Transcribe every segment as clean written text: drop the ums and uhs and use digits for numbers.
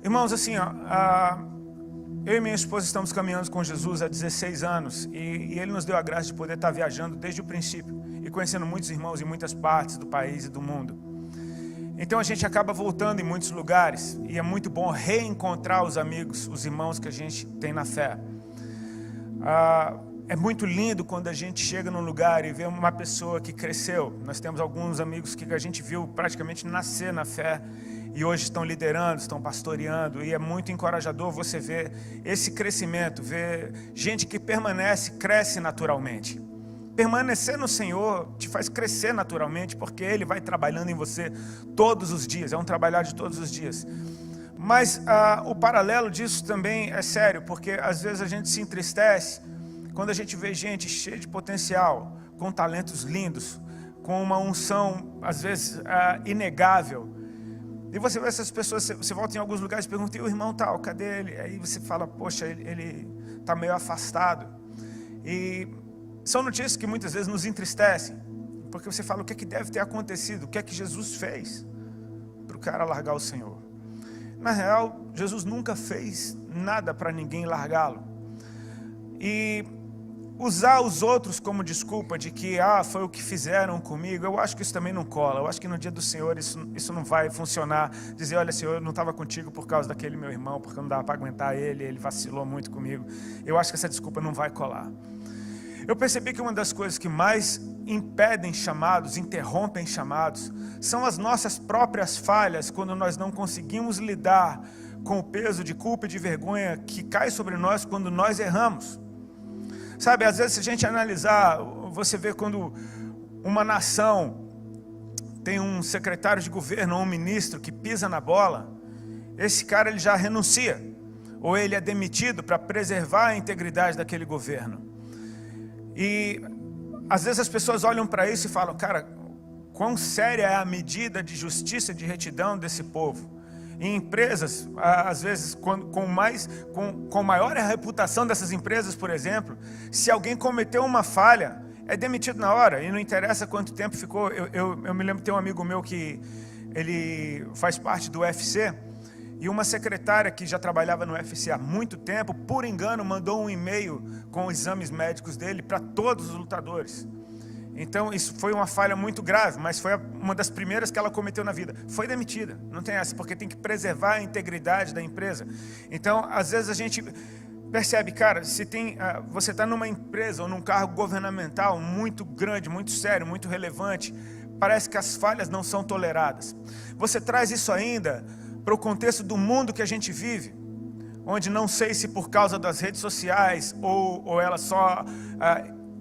Irmãos, assim, ó, eu e minha esposa estamos caminhando com Jesus há 16 anos e Ele nos deu a graça de poder estar viajando desde o princípio e conhecendo muitos irmãos em muitas partes do país e do mundo. Então a gente acaba voltando em muitos lugares e é muito bom reencontrar os amigos, os irmãos que a gente tem na fé. É muito lindo quando a gente chega num lugar e vê uma pessoa que cresceu. Nós temos alguns amigos que a gente viu praticamente nascer na fé e hoje estão liderando, estão pastoreando, e é muito encorajador você ver esse crescimento, ver gente que permanece, cresce naturalmente. Permanecer no Senhor te faz crescer naturalmente, porque Ele vai trabalhando em você todos os dias, é um trabalhar de todos os dias. Mas o paralelo disso também é sério, porque às vezes a gente se entristece quando a gente vê gente cheia de potencial, com talentos lindos, com uma unção às vezes inegável. E você vê essas pessoas, você volta em alguns lugares e pergunta, e o irmão tal, cadê ele? Aí você fala, poxa, ele está meio afastado. E são notícias que muitas vezes nos entristecem, porque você fala, o que é que deve ter acontecido? O que é que Jesus fez para o cara largar o Senhor? Na real, Jesus nunca fez nada para ninguém largá-lo. E usar os outros como desculpa de que foi o que fizeram comigo, eu acho que isso também não cola. Eu acho que no dia do Senhor isso não vai funcionar. Dizer, olha Senhor, eu não estava contigo por causa daquele meu irmão, porque não dava para aguentar ele vacilou muito comigo. Eu acho que essa desculpa não vai colar. Eu percebi que uma das coisas que mais impedem chamados, interrompem chamados, são as nossas próprias falhas, quando nós não conseguimos lidar com o peso de culpa e de vergonha que cai sobre nós quando nós erramos. Sabe, às vezes se a gente analisar, você vê quando uma nação tem um secretário de governo ou um ministro que pisa na bola, esse cara ele já renuncia, ou ele é demitido para preservar a integridade daquele governo. E às vezes as pessoas olham para isso e falam, cara, quão séria é a medida de justiça e de retidão desse povo. Em empresas, às vezes, com maior a reputação dessas empresas, por exemplo, se alguém cometeu uma falha, é demitido na hora, e não interessa quanto tempo ficou. Eu me lembro de ter um amigo meu que ele faz parte do UFC, e uma secretária que já trabalhava no UFC há muito tempo, por engano, mandou um e-mail com os exames médicos dele para todos os lutadores. Então isso foi uma falha muito grave, mas foi uma das primeiras que ela cometeu na vida. Foi demitida, não tem essa, porque tem que preservar a integridade da empresa. Então às vezes a gente percebe, cara, você está numa empresa ou num cargo governamental muito grande, muito sério, muito relevante, parece que as falhas não são toleradas. Você traz isso ainda para o contexto do mundo que a gente vive, onde não sei se por causa das redes sociais ou elas só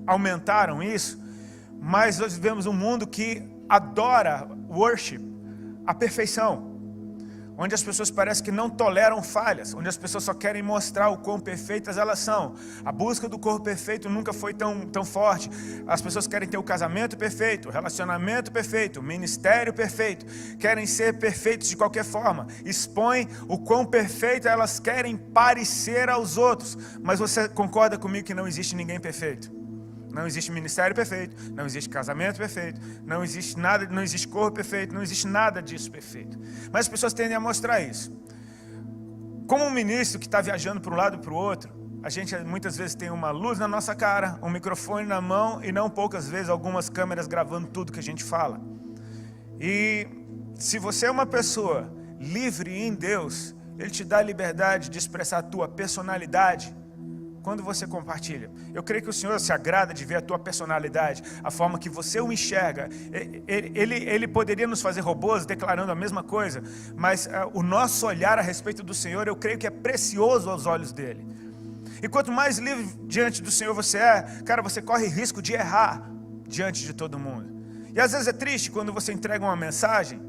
aumentaram isso, mas nós vivemos um mundo que adora worship, a perfeição, onde as pessoas parecem que não toleram falhas, onde as pessoas só querem mostrar o quão perfeitas elas são. A busca do corpo perfeito nunca foi tão forte. As pessoas querem ter o casamento perfeito, o relacionamento perfeito, o ministério perfeito, querem ser perfeitos de qualquer forma, expõem o quão perfeito elas querem parecer aos outros. Mas você concorda comigo que não existe ninguém perfeito? Não existe ministério perfeito, não existe casamento perfeito, não existe nada, não existe corpo perfeito, não existe nada disso perfeito. Mas as pessoas tendem a mostrar isso. Como um ministro que está viajando para um lado e para o outro, a gente muitas vezes tem uma luz na nossa cara, um microfone na mão e não poucas vezes algumas câmeras gravando tudo que a gente fala. E se você é uma pessoa livre em Deus, Ele te dá a liberdade de expressar a tua personalidade quando você compartilha. Eu creio que o Senhor se agrada de ver a tua personalidade, a forma que você o enxerga. Ele poderia nos fazer robôs declarando a mesma coisa, mas o nosso olhar a respeito do Senhor, eu creio que é precioso aos olhos dele. E quanto mais livre diante do Senhor você é, cara, você corre risco de errar diante de todo mundo. E às vezes é triste quando você entrega uma mensagem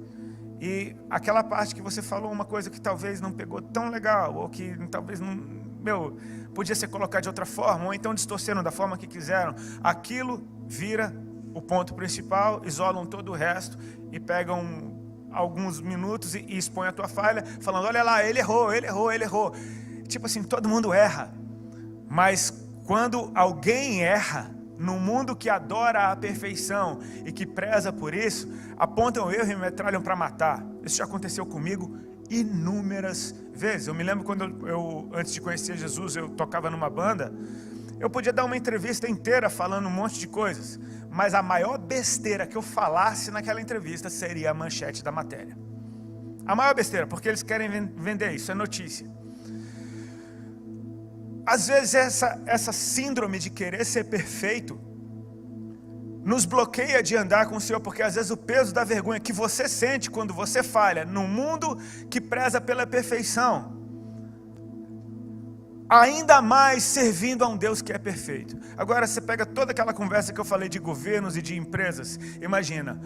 e aquela parte que você falou uma coisa que talvez não pegou tão legal, ou que talvez não... podia ser colocado de outra forma, ou então distorceram da forma que quiseram. Aquilo vira o ponto principal, isolam todo o resto e pegam alguns minutos e expõem a tua falha, falando, olha lá, ele errou. Tipo assim, todo mundo erra. Mas quando alguém erra, no mundo que adora a perfeição e que preza por isso, apontam o erro e me metralham para matar. Isso já aconteceu comigo inúmeras vezes. Eu me lembro quando eu antes de conhecer Jesus, eu tocava numa banda. Eu podia dar uma entrevista inteira falando um monte de coisas, mas a maior besteira que eu falasse naquela entrevista seria a manchete da matéria. A maior besteira, porque eles querem vender isso, é notícia. Às vezes essa síndrome de querer ser perfeito nos bloqueia de andar com o Senhor, porque às vezes o peso da vergonha que você sente quando você falha num mundo que preza pela perfeição, ainda mais servindo a um Deus que é perfeito. Agora você pega toda aquela conversa que eu falei de governos e de empresas. Imagina,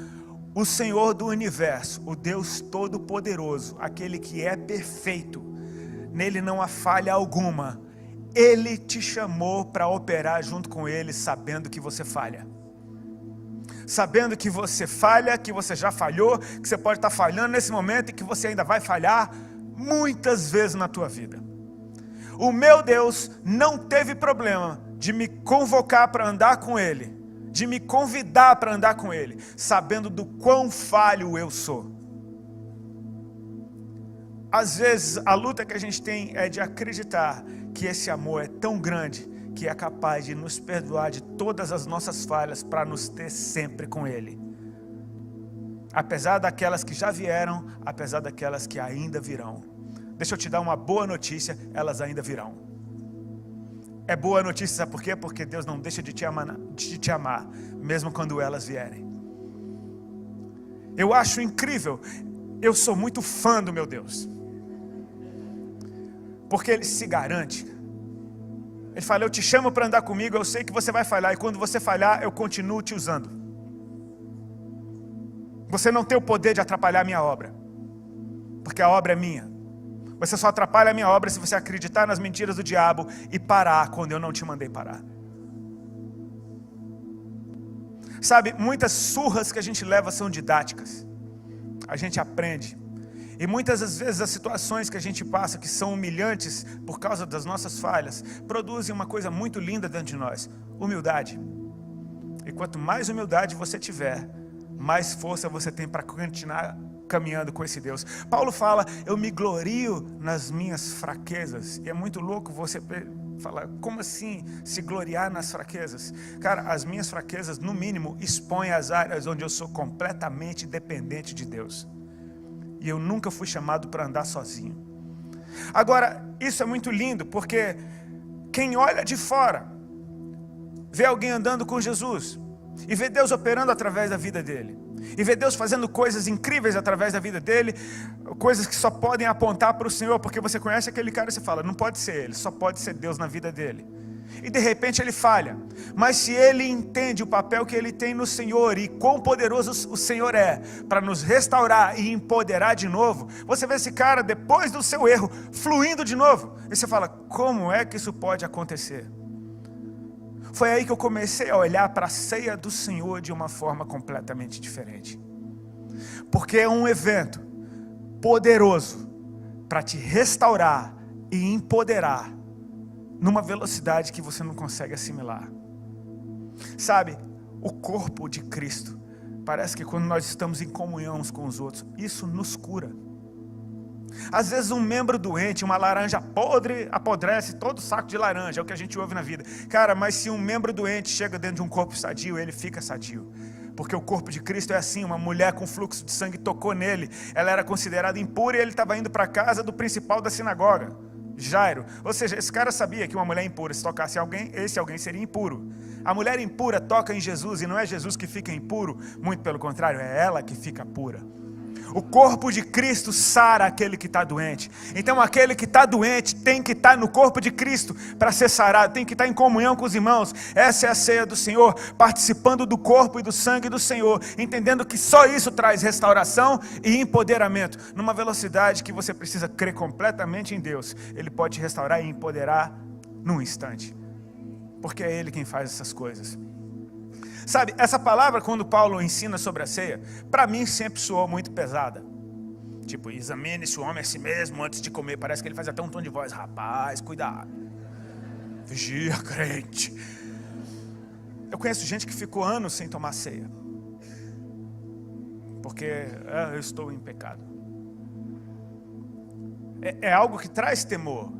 o Senhor do universo, o Deus todo-poderoso, aquele que é perfeito, nele não há falha alguma. Ele te chamou para operar junto com ele, sabendo que você falha. Sabendo que você falha, que você já falhou, que você pode estar falhando nesse momento e que você ainda vai falhar muitas vezes na tua vida. O meu Deus não teve problema de me convocar para andar com Ele, de me convidar para andar com Ele, sabendo do quão falho eu sou. Às vezes a luta que a gente tem é de acreditar que esse amor é tão grande que é capaz de nos perdoar de todas as nossas falhas para nos ter sempre com Ele. Apesar daquelas que já vieram, apesar daquelas que ainda virão. Deixa eu te dar uma boa notícia, elas ainda virão. É boa notícia, sabe por quê? Porque Deus não deixa de te amar, mesmo quando elas vierem. Eu acho incrível, eu sou muito fã do meu Deus. Porque Ele se garante. Ele fala, eu te chamo para andar comigo, eu sei que você vai falhar, e quando você falhar, eu continuo te usando. Você não tem o poder de atrapalhar a minha obra, porque a obra é minha. Você só atrapalha a minha obra se você acreditar nas mentiras do diabo e parar quando eu não te mandei parar. Sabe, muitas surras que a gente leva são didáticas. A gente aprende. E muitas das vezes as situações que a gente passa, que são humilhantes por causa das nossas falhas, produzem uma coisa muito linda dentro de nós: humildade. E quanto mais humildade você tiver, mais força você tem para continuar caminhando com esse Deus. Paulo fala, eu me glorio nas minhas fraquezas. E é muito louco você falar, como assim se gloriar nas fraquezas? Cara, as minhas fraquezas, no mínimo, expõem as áreas onde eu sou completamente dependente de Deus. E eu nunca fui chamado para andar sozinho. Agora, isso é muito lindo, porque quem olha de fora, vê alguém andando com Jesus, e vê Deus operando através da vida dele, e vê Deus fazendo coisas incríveis através da vida dele, coisas que só podem apontar para o Senhor, porque você conhece aquele cara e você fala, não pode ser ele, só pode ser Deus na vida dele. E de repente ele falha, mas se ele entende o papel que ele tem no Senhor e quão poderoso o Senhor é para nos restaurar e empoderar de novo, você vê esse cara depois do seu erro fluindo de novo, e você fala, como é que isso pode acontecer? Foi aí que eu comecei a olhar para a ceia do Senhor de uma forma completamente diferente, porque é um evento poderoso para te restaurar e empoderar numa velocidade que você não consegue assimilar. Sabe, o corpo de Cristo, parece que quando nós estamos em comunhão uns com os outros, isso nos cura. Às vezes um membro doente, uma laranja podre, apodrece todo o saco de laranja, é o que a gente ouve na vida. Cara, mas se um membro doente chega dentro de um corpo sadio, ele fica sadio. Porque o corpo de Cristo é assim, uma mulher com fluxo de sangue tocou nele, ela era considerada impura e ele estava indo para a casa do principal da sinagoga, Jairo. Ou seja, esse cara sabia que uma mulher impura, se tocasse alguém, esse alguém seria impuro. A mulher impura toca em Jesus, e não é Jesus que fica impuro, muito pelo contrário, é ela que fica pura. O corpo de Cristo sara aquele que está doente. Então aquele que está doente tem que estar no corpo de Cristo para ser sarado, tem que estar em comunhão com os irmãos. Essa é a ceia do Senhor, participando do corpo e do sangue do Senhor, entendendo que só isso traz restauração e empoderamento, numa velocidade que você precisa crer completamente em Deus. Ele pode te restaurar e empoderar num instante, porque é Ele quem faz essas coisas. Sabe, essa palavra, quando Paulo ensina sobre a ceia, para mim sempre soou muito pesada. Tipo, examine-se o homem a si mesmo antes de comer. Parece que ele faz até um tom de voz, rapaz, cuidado, vigia, crente. Eu conheço gente que ficou anos sem tomar ceia, porque eu estou em pecado. É algo que traz temor.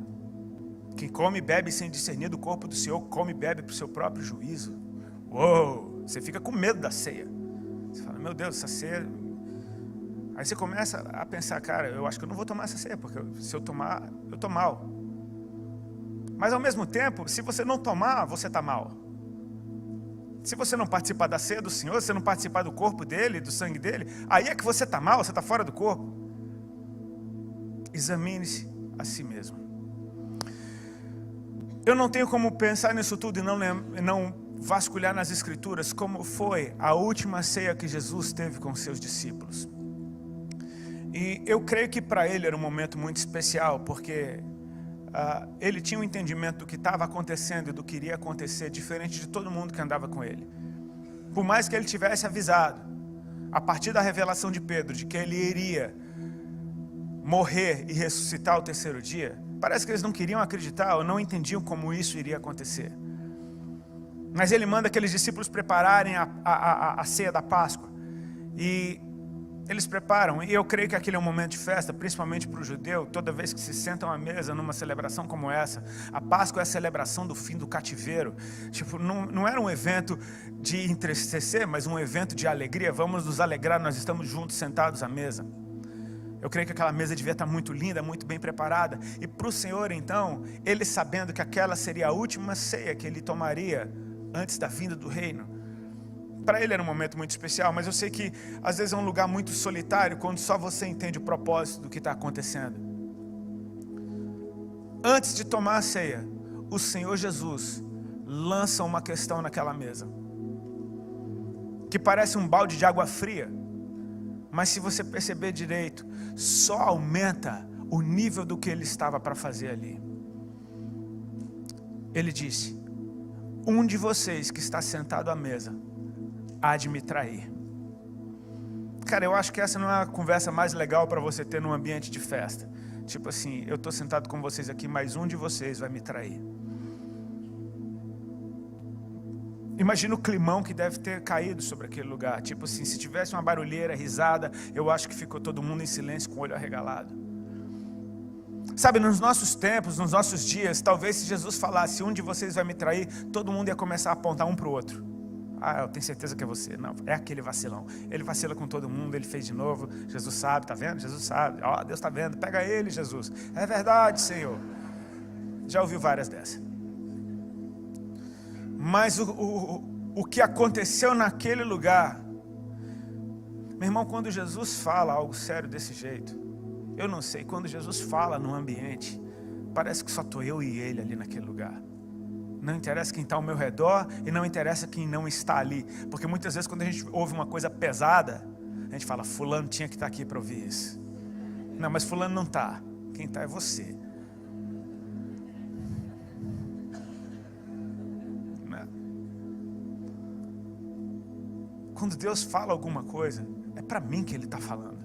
Quem come e bebe sem discernir do corpo do Senhor, come e bebe para o seu próprio juízo. Uou! Você fica com medo da ceia. Você fala, meu Deus, essa ceia... Aí você começa a pensar, cara, eu acho que eu não vou tomar essa ceia, porque se eu tomar, eu estou mal. Mas ao mesmo tempo, se você não tomar, você está mal. Se você não participar da ceia do Senhor, se você não participar do corpo dele, do sangue dele, aí é que você está mal, você está fora do corpo. Examine-se a si mesmo. Eu não tenho como pensar nisso tudo e não vasculhar nas Escrituras como foi a última ceia que Jesus teve com seus discípulos. E eu creio que para ele era um momento muito especial, porque ele tinha um entendimento do que estava acontecendo e do que iria acontecer, diferente de todo mundo que andava com ele. Por mais que ele tivesse avisado, a partir da revelação de Pedro, de que ele iria morrer e ressuscitar ao terceiro dia, parece que eles não queriam acreditar ou não entendiam como isso iria acontecer. Mas ele manda aqueles discípulos prepararem a ceia da Páscoa. E eles preparam, e eu creio que aquele é um momento de festa, principalmente para o judeu. Toda vez que se sentam à mesa numa celebração como essa, a Páscoa é a celebração do fim do cativeiro. Tipo, não era um evento de entristecer, mas um evento de alegria. Vamos nos alegrar, nós estamos juntos, sentados à mesa. Eu creio que aquela mesa devia estar muito linda, muito bem preparada. E para o Senhor, então, ele sabendo que aquela seria a última ceia que ele tomaria antes da vinda do reino, para ele era um momento muito especial. Mas eu sei que às vezes é um lugar muito solitário, quando só você entende o propósito do que está acontecendo. Antes de tomar a ceia, o Senhor Jesus lança uma questão naquela mesa, que parece um balde de água fria, mas se você perceber direito, só aumenta o nível do que ele estava para fazer ali. Ele disse: um de vocês que está sentado à mesa há de me trair. Cara, eu acho que essa não é a conversa mais legal para você ter num ambiente de festa. Tipo assim, eu estou sentado com vocês aqui, mas um de vocês vai me trair. Imagina o climão que deve ter caído sobre aquele lugar. Tipo assim, se tivesse uma barulheira, risada, eu acho que ficou todo mundo em silêncio com o olho arregalado. Sabe, nos nossos tempos, nos nossos dias, talvez se Jesus falasse, um de vocês vai me trair, todo mundo ia começar a apontar um para o outro. Ah, eu tenho certeza que é você. Não, é aquele vacilão. Ele vacila com todo mundo, ele fez de novo. Jesus sabe, tá vendo? Jesus sabe. Ó, Deus está vendo, pega ele, Jesus. É verdade, Senhor. Já ouviu várias dessas. Mas o que aconteceu naquele lugar, meu irmão, quando Jesus fala algo sério desse jeito, eu não sei, quando Jesus fala num ambiente, parece que só estou eu e ele ali naquele lugar. Não interessa quem está ao meu redor e não interessa quem não está ali. Porque muitas vezes quando a gente ouve uma coisa pesada, a gente fala, fulano tinha que estar aqui para ouvir isso. Não, mas fulano não está. Quem está é você. Quando Deus fala alguma coisa, é para mim que Ele está falando.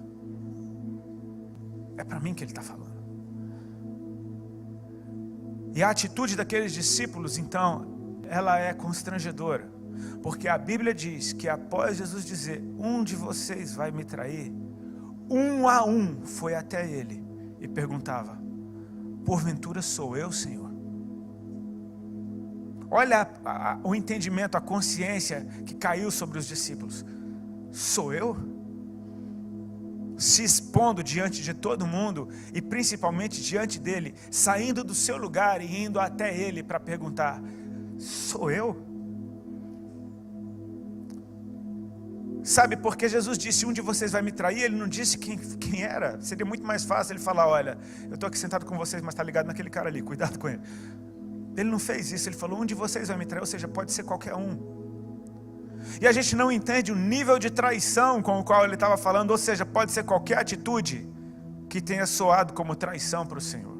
É para mim que Ele está falando. E a atitude daqueles discípulos, então, ela é constrangedora. Porque a Bíblia diz que após Jesus dizer, um de vocês vai me trair, um a um foi até Ele e perguntava, porventura sou eu, Senhor? Olha o entendimento, a consciência que caiu sobre os discípulos. Sou eu? Se expondo diante de todo mundo e principalmente diante dele, saindo do seu lugar e indo até ele para perguntar, sou eu? Sabe, porque Jesus disse, um de vocês vai me trair, ele não disse quem era. Seria muito mais fácil ele falar, olha, eu estou aqui sentado com vocês, mas está ligado naquele cara ali, cuidado com ele. Ele não fez isso, ele falou, um de vocês vai me trair, ou seja, pode ser qualquer um. E a gente não entende o nível de traição com o qual ele estava falando, ou seja, pode ser qualquer atitude que tenha soado como traição para o Senhor.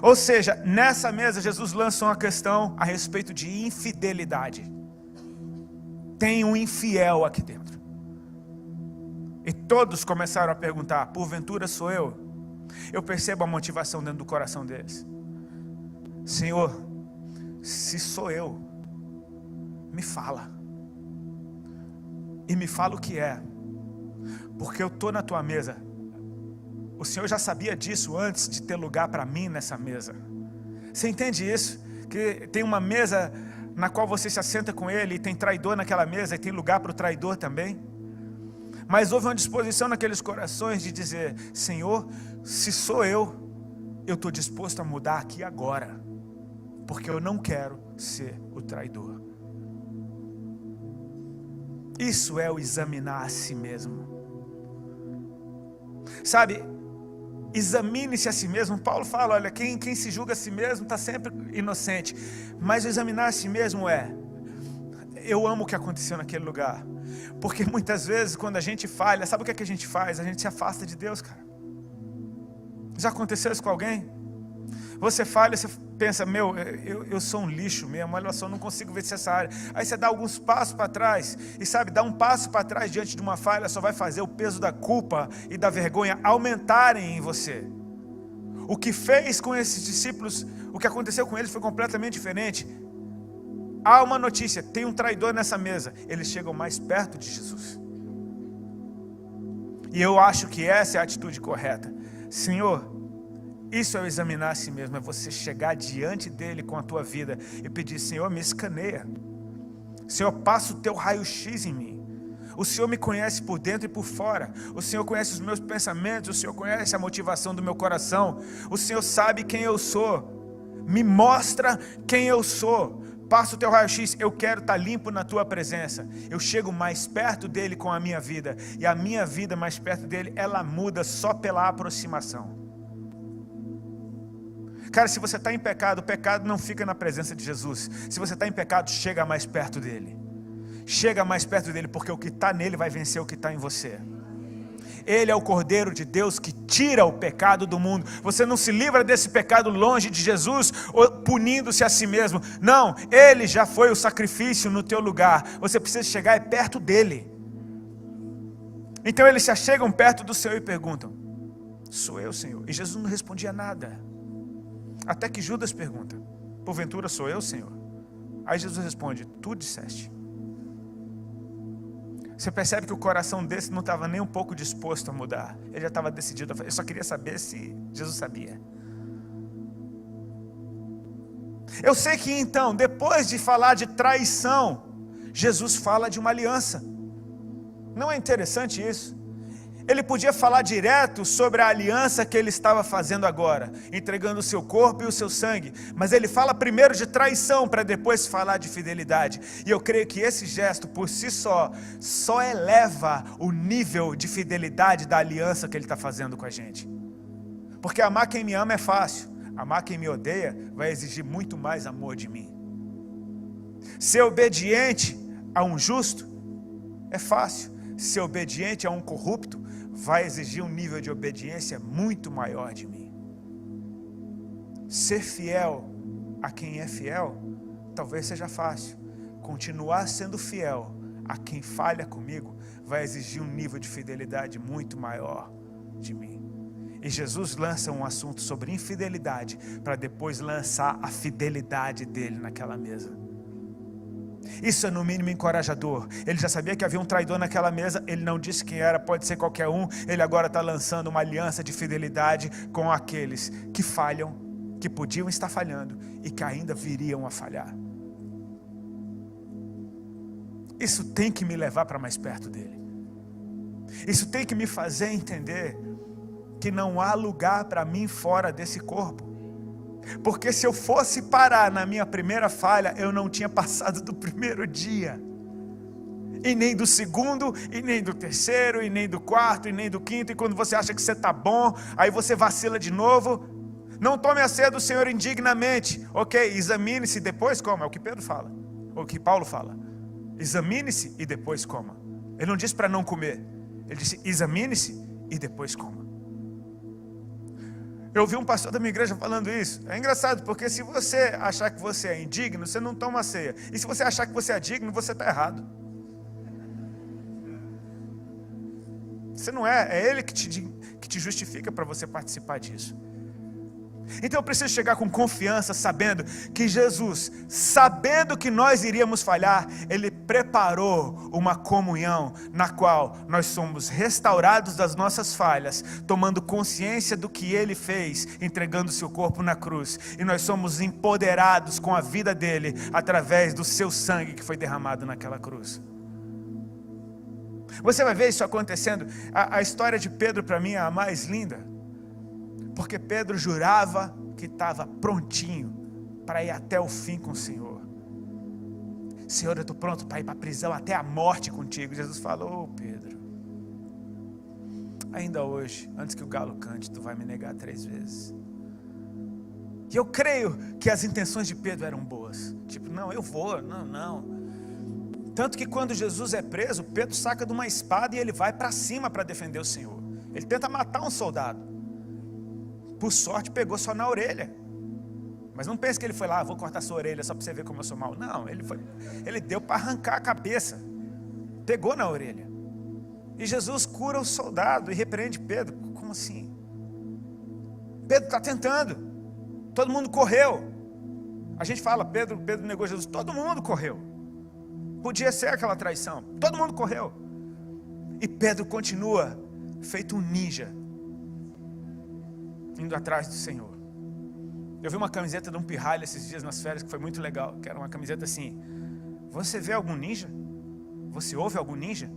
Ou seja, nessa mesa Jesus lança uma questão a respeito de infidelidade. Tem um infiel aqui dentro. E todos começaram a perguntar, porventura sou eu? Eu percebo a motivação dentro do coração deles. Senhor, se sou eu, me fala. E me fala o que é. Porque eu estou na tua mesa. o Senhor já sabia disso antes de ter lugar para mim nessa mesa. Você entende isso? Que tem uma mesa na qual você se assenta com Ele, e tem traidor naquela mesa, e tem lugar para o traidor também. Mas houve uma disposição naqueles corações de dizer: Senhor, se sou eu estou disposto a mudar aqui agora, porque eu não quero ser o traidor. Isso é o examinar a si mesmo. Sabe, examine-se a si mesmo. Paulo fala, olha, quem se julga a si mesmo está sempre inocente. Mas o examinar a si mesmo eu amo o que aconteceu naquele lugar. Porque muitas vezes quando a gente falha, sabe o que a gente faz? A gente se afasta de Deus, cara. Já aconteceu isso com alguém? Você falha, você pensa, eu sou um lixo mesmo, olha só, não consigo vencer essa área. Aí você dá alguns passos para trás, e sabe, dar um passo para trás diante de uma falha só vai fazer o peso da culpa e da vergonha aumentarem em você. O que fez com esses discípulos, o que aconteceu com eles foi completamente diferente. Há uma notícia, tem um traidor nessa mesa, eles chegam mais perto de Jesus. E eu acho que essa é a atitude correta. Senhor, isso é o examinar a si mesmo, é você chegar diante dele com a tua vida e pedir: Senhor, me escaneia. Senhor, passa o teu raio-x em mim. O Senhor me conhece por dentro e por fora. O Senhor conhece os meus pensamentos, o Senhor conhece a motivação do meu coração. O Senhor sabe quem eu sou. Me mostra quem eu sou. Passa o teu raio-x, eu quero estar limpo na tua presença. Eu chego mais perto dele com a minha vida, e a minha vida mais perto dele, ela muda só pela aproximação. Cara, se você está em pecado, o pecado não fica na presença de Jesus. Se você está em pecado, chega mais perto dele. Chega mais perto dele, porque o que está nele vai vencer o que está em você. Ele é o Cordeiro de Deus que tira o pecado do mundo. Você não se livra desse pecado longe de Jesus, ou punindo-se a si mesmo. Não, Ele já foi o sacrifício no teu lugar. Você precisa chegar perto dele. Então eles se achegam perto do Senhor e perguntam: sou eu, Senhor? E Jesus não respondia nada. Até que Judas pergunta: porventura sou eu, Senhor? Aí Jesus responde: tu disseste. Você percebe que o coração desse não estava nem um pouco disposto a mudar. Ele já estava decidido. Eu só queria saber se Jesus sabia. Eu sei que então, depois de falar de traição, Jesus fala de uma aliança. Não é interessante isso? Ele podia falar direto sobre a aliança que ele estava fazendo agora, entregando o seu corpo e o seu sangue, mas ele fala primeiro de traição para depois falar de fidelidade. E eu creio que esse gesto por si só eleva o nível de fidelidade da aliança que ele está fazendo com a gente. Porque amar quem me ama é fácil, amar quem me odeia vai exigir muito mais amor de mim. Ser obediente a um justo é fácil, ser obediente a um corrupto vai exigir um nível de obediência muito maior de mim. Ser fiel a quem é fiel talvez seja fácil. Continuar sendo fiel a quem falha comigo vai exigir um nível de fidelidade muito maior de mim. E Jesus lança um assunto sobre infidelidade para depois lançar a fidelidade dele naquela mesa. Isso é no mínimo encorajador. Ele já sabia que havia um traidor naquela mesa. Ele não disse quem era, pode ser qualquer um. Ele agora está lançando uma aliança de fidelidade com aqueles que falham, que podiam estar falhando e que ainda viriam a falhar. Isso tem que me levar para mais perto dele. Isso tem que me fazer entender que não há lugar para mim fora desse corpo. Porque se eu fosse parar na minha primeira falha, eu não tinha passado do primeiro dia, e nem do segundo, e nem do terceiro, e nem do quarto, e nem do quinto. E quando você acha que você está bom, aí você vacila de novo. Não tome a ceia do Senhor indignamente. Ok, examine-se e depois coma. É o que Pedro fala, ou o que Paulo fala. Examine-se e depois coma. Ele não disse para não comer, ele disse examine-se e depois coma. Eu ouvi um pastor da minha igreja falando isso. É engraçado, porque se você achar que você é indigno, você não toma a ceia. E se você achar que você é digno, você está errado. Você não é, é Ele que te justifica para você participar disso. Então eu preciso chegar com confiança, sabendo que Jesus, sabendo que nós iríamos falhar, Ele preparou uma comunhão na qual nós somos restaurados das nossas falhas, tomando consciência do que Ele fez, entregando seu corpo na cruz, e nós somos empoderados com a vida dEle, através do seu sangue que foi derramado naquela cruz. Você vai ver isso acontecendo. A história de Pedro para mim é a mais linda, porque Pedro jurava que estava prontinho para ir até o fim com o Senhor. Senhor, eu estou pronto para ir para a prisão até a morte contigo. Jesus falou: Pedro, ainda hoje, antes que o galo cante, tu vai me negar 3 vezes. E eu creio que as intenções de Pedro eram boas. Tipo, não, eu vou, não. Tanto que quando Jesus é preso, Pedro saca de uma espada e ele vai para cima para defender o Senhor. Ele tenta matar um soldado. Por sorte pegou só na orelha. Mas não pense que ele foi lá: vou cortar sua orelha só para você ver como eu sou mau. Não, ele deu para arrancar a cabeça. Pegou na orelha. E Jesus cura o soldado e repreende Pedro. Como assim? Pedro está tentando. Todo mundo correu. A gente fala, Pedro negou Jesus. Todo mundo correu. Podia ser aquela traição. Todo mundo correu. E Pedro continua feito um ninja, indo atrás do Senhor. Eu vi uma camiseta de um pirralho esses dias nas férias, que foi muito legal, que era uma camiseta assim: você vê algum ninja? Você ouve algum ninja?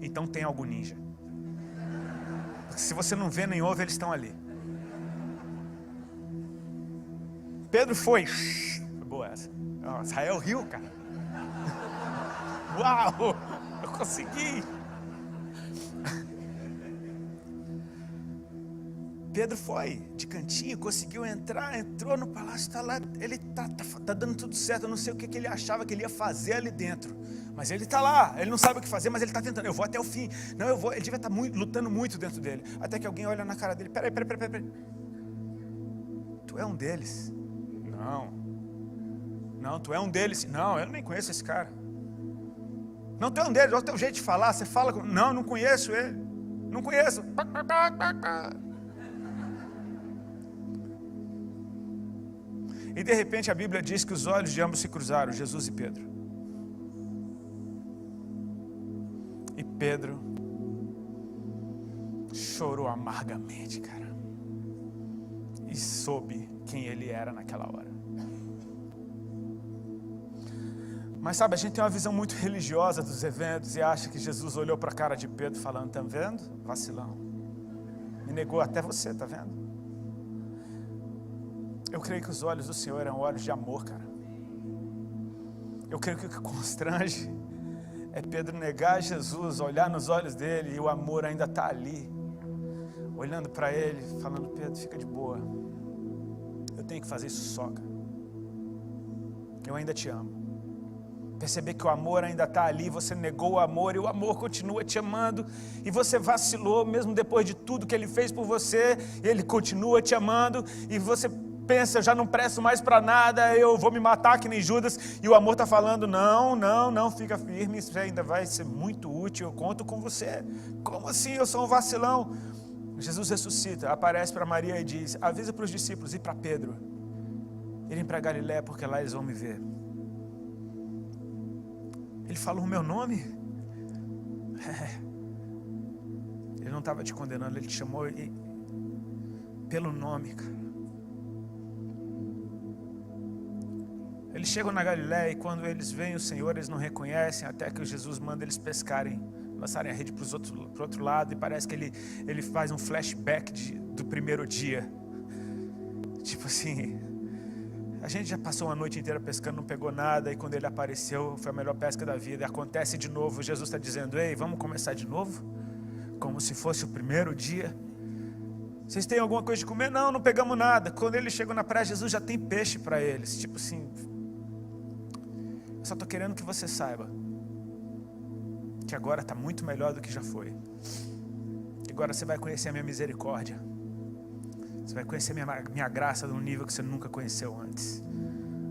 Então tem algum ninja. Porque se você não vê nem ouve, eles estão ali. Pedro foi boa essa. Israel riu, cara. Uau, eu consegui. Pedro foi de cantinho, conseguiu entrar, entrou no palácio, está lá, ele tá dando tudo certo. Eu não sei o que ele achava que ele ia fazer ali dentro, mas ele está lá, ele não sabe o que fazer, mas ele está tentando. Eu vou até o fim, não, eu vou. Ele devia estar lutando muito dentro dele, até que alguém olha na cara dele: peraí, tu é um deles? Não, tu é um deles? Não, eu nem conheço esse cara. Não, tu é um deles, olha o teu jeito de falar, você fala com... Não conheço ele, não conheço. E de repente a Bíblia diz que os olhos de ambos se cruzaram, Jesus e Pedro. E Pedro chorou amargamente, cara. E soube quem ele era naquela hora. Mas sabe, a gente tem uma visão muito religiosa dos eventos e acha que Jesus olhou para a cara de Pedro falando: tá vendo? Vacilão. Me negou até você, tá vendo? Eu creio que os olhos do Senhor eram olhos de amor, cara. Eu creio que o que constrange é Pedro negar Jesus, olhar nos olhos dele e o amor ainda está ali, olhando para ele, falando: Pedro, fica de boa. Eu tenho que fazer isso só, cara. Eu ainda te amo. Perceber que o amor ainda está ali, você negou o amor e o amor continua te amando, e você vacilou mesmo depois de tudo que ele fez por você, ele continua te amando, e você pensa: eu já não presto mais para nada, eu vou me matar que nem Judas, e o amor está falando: não, fica firme, isso ainda vai ser muito útil, eu conto com você. Como assim eu sou um vacilão? Jesus ressuscita, aparece para Maria e diz: avisa para os discípulos e para Pedro irem para Galiléia, porque lá eles vão me ver. Ele falou o meu nome? Ele não estava te condenando, ele te chamou pelo nome, cara. Eles chegam na Galiléia e quando eles veem o Senhor, eles não reconhecem, até que Jesus manda eles pescarem, lançarem a rede para o outro lado, e parece que ele faz um flashback do primeiro dia. Tipo assim, a gente já passou uma noite inteira pescando, não pegou nada, e quando ele apareceu, foi a melhor pesca da vida. E acontece de novo, Jesus está dizendo: ei, vamos começar de novo? Como se fosse o primeiro dia. Vocês têm alguma coisa de comer? Não pegamos nada. Quando eles chegam na praia, Jesus já tem peixe para eles. Tipo assim, eu só estou querendo que você saiba que agora está muito melhor do que já foi. Agora você vai conhecer a minha misericórdia. Você vai conhecer minha graça num nível que você nunca conheceu antes.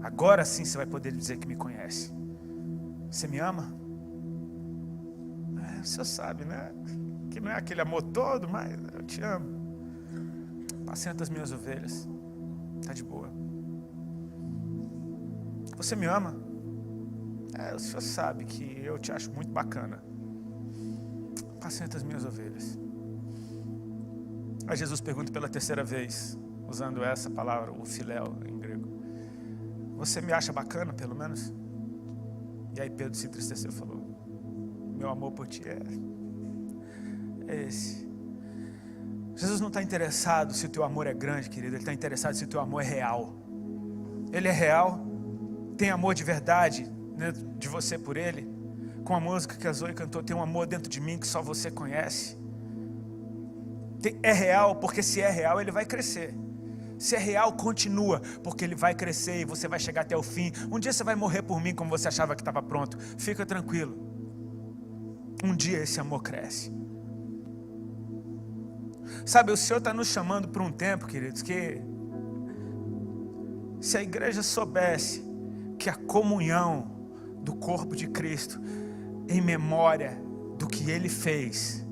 Agora sim você vai poder dizer que me conhece. Você me ama? O senhor sabe, né? Que não é aquele amor todo, mas eu te amo. Apacenta as minhas ovelhas. Está de boa. Você me ama? O Senhor sabe que eu te acho muito bacana. Apacenta as minhas ovelhas. Aí Jesus pergunta pela terceira vez, usando essa palavra, o filéu em grego: você me acha bacana, pelo menos? E aí Pedro se entristeceu e falou: meu amor por ti é esse. Jesus não está interessado se o teu amor é grande, querido. Ele está interessado se o teu amor é real. Ele é real? Tem amor de verdade dentro de você por Ele? Com a música que a Zoe cantou, tem um amor dentro de mim que só você conhece. É real, porque se é real, Ele vai crescer. Se é real, continua, porque Ele vai crescer e você vai chegar até o fim. Um dia você vai morrer por mim como você achava que estava pronto. Fica tranquilo. Um dia esse amor cresce. Sabe, o Senhor está nos chamando para um tempo, queridos, que se a igreja soubesse que a comunhão do corpo de Cristo, em memória do que Ele fez,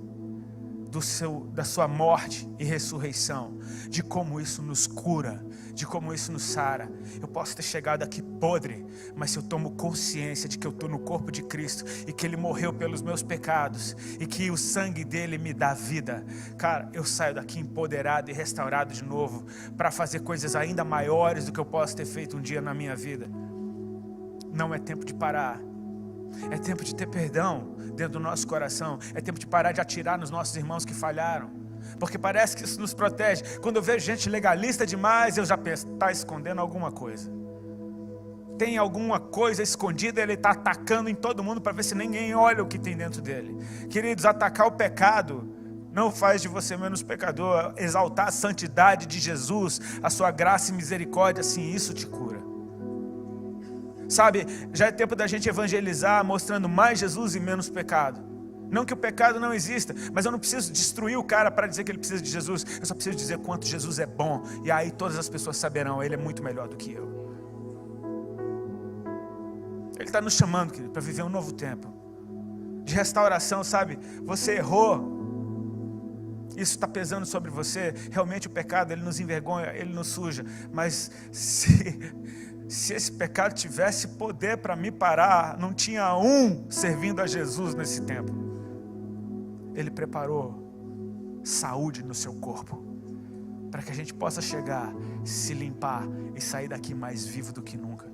da sua morte e ressurreição, de como isso nos cura, de como isso nos sara. Eu posso ter chegado aqui podre, mas se eu tomo consciência de que eu estou no corpo de Cristo e que Ele morreu pelos meus pecados e que o sangue dele me dá vida, cara, eu saio daqui empoderado e restaurado de novo para fazer coisas ainda maiores do que eu posso ter feito um dia na minha vida. Não é tempo de parar. É tempo de ter perdão dentro do nosso coração. É tempo de parar de atirar nos nossos irmãos que falharam, porque parece que isso nos protege. Quando eu vejo gente legalista demais, eu já penso: está escondendo alguma coisa. Tem alguma coisa escondida, ele está atacando em todo mundo para ver se ninguém olha o que tem dentro dele. Queridos, atacar o pecado não faz de você menos pecador. Exaltar a santidade de Jesus, a sua graça e misericórdia, sim, isso te cura. Sabe, já é tempo da gente evangelizar mostrando mais Jesus e menos pecado. Não que o pecado não exista, mas eu não preciso destruir o cara para dizer que ele precisa de Jesus. Eu só preciso dizer quanto Jesus é bom, e aí todas as pessoas saberão: Ele é muito melhor do que eu. Ele está nos chamando, querido, para viver um novo tempo de restauração, sabe? Você errou, isso está pesando sobre você. Realmente o pecado, ele nos envergonha, ele nos suja. Mas se esse pecado tivesse poder para me parar, não tinha um servindo a Jesus nesse tempo. Ele preparou saúde no seu corpo, para que a gente possa chegar, se limpar e sair daqui mais vivo do que nunca.